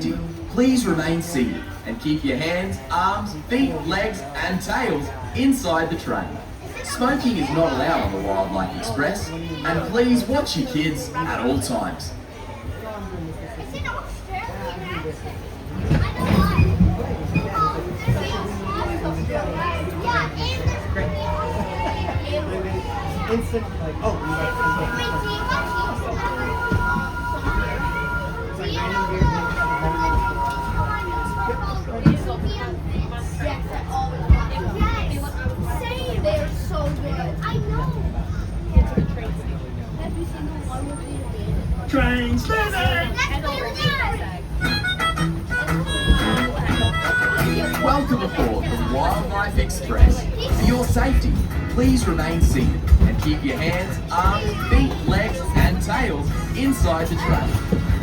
safety, please remain seated and keep your hands, arms, feet, legs and tails inside the train. Smoking is not allowed on the Wildlife Express, and please watch your kids at all times. Instant, like, oh, They're so good. I know. Every single one will be train standing! Welcome aboard the Wildlife Express. For your safety, please remain seated and keep your hands, arms, feet, legs and tails inside the train.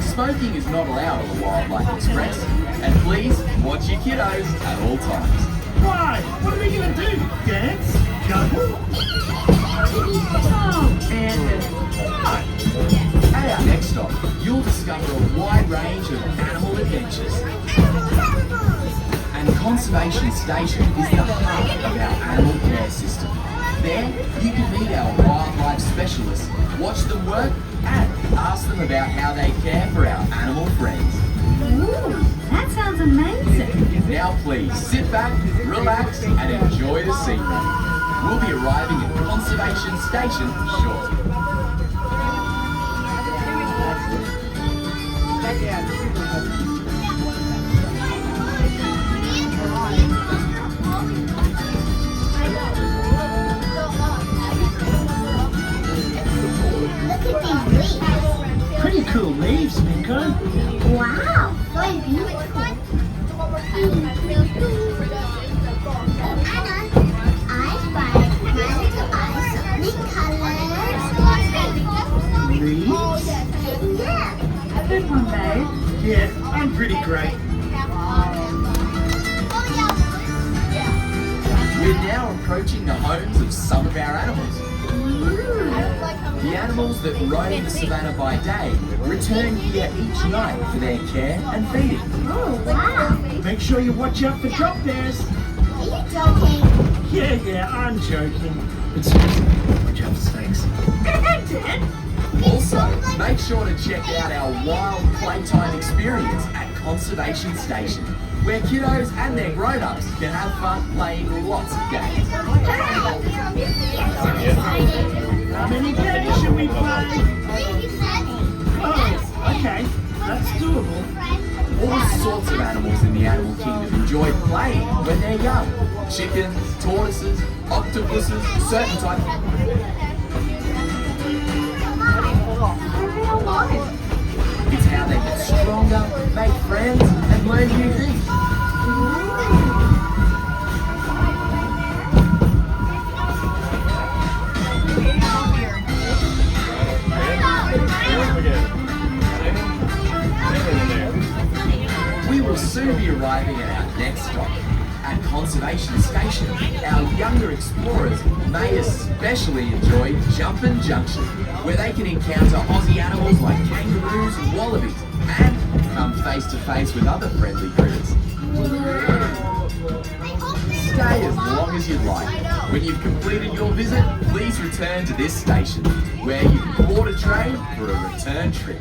Smoking is not allowed on the Wildlife Express, and please watch your kiddos at all times. Why? What are we going to do? Dance? Juggle? And what? At our next stop, you'll discover a wide range of animal adventures. And Conservation Station is the heart of our animal care system. There, you can meet our wildlife specialists, watch them work, and ask them about how they care for our animal friends. Ooh, that sounds amazing. Now please sit back, relax, and enjoy the scenery. We'll be arriving at Conservation Station shortly. Look at these leaves. Pretty cool leaves, Minko. Wow, so beautiful. Anna, I spy hand to eye so many colors. Leaves? Yeah. Good one, babe. Yeah, I'm pretty great. We're now approaching the homes of some of our animals. The animals that roam the savannah by day return here each night for their care and feeding. Oh, wow. Make sure you watch out for drop bears. Are you joking? Yeah, I'm joking. But seriously, watch out for snakes. Also, make sure to check out our wild playtime experience at Conservation Station, where kiddos and their grown-ups can have fun playing lots of games. How many games should we play? Oh, okay. That's doable. All sorts of animals in the animal kingdom enjoy playing when they're young. Chickens, tortoises, octopuses, certain types. It's how they get stronger, make friends, and learn new things. We will soon be arriving at our next stop. At Conservation Station, our younger explorers may especially enjoy Jumpin' Junction, where they can encounter Aussie animals like kangaroos and wallabies, and come face to face with other friendly critters. Stay as long as you'd like. When you've completed your visit, please return to this station, where you can board a train for a return trip.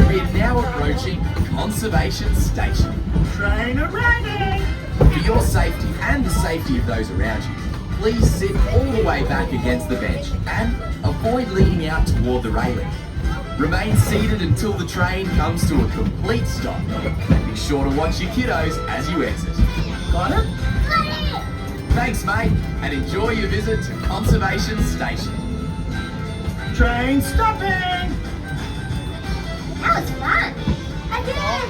We're now approaching Conservation Station. Train arriving! For your safety and the safety of those around you, please sit all the way back against the bench and avoid leaning out toward the railing. Remain seated until the train comes to a complete stop. And be sure to watch your kiddos as you exit. Got it? Thanks, mate, and enjoy your visit to Conservation Station. Train stopping! That was fun. Again.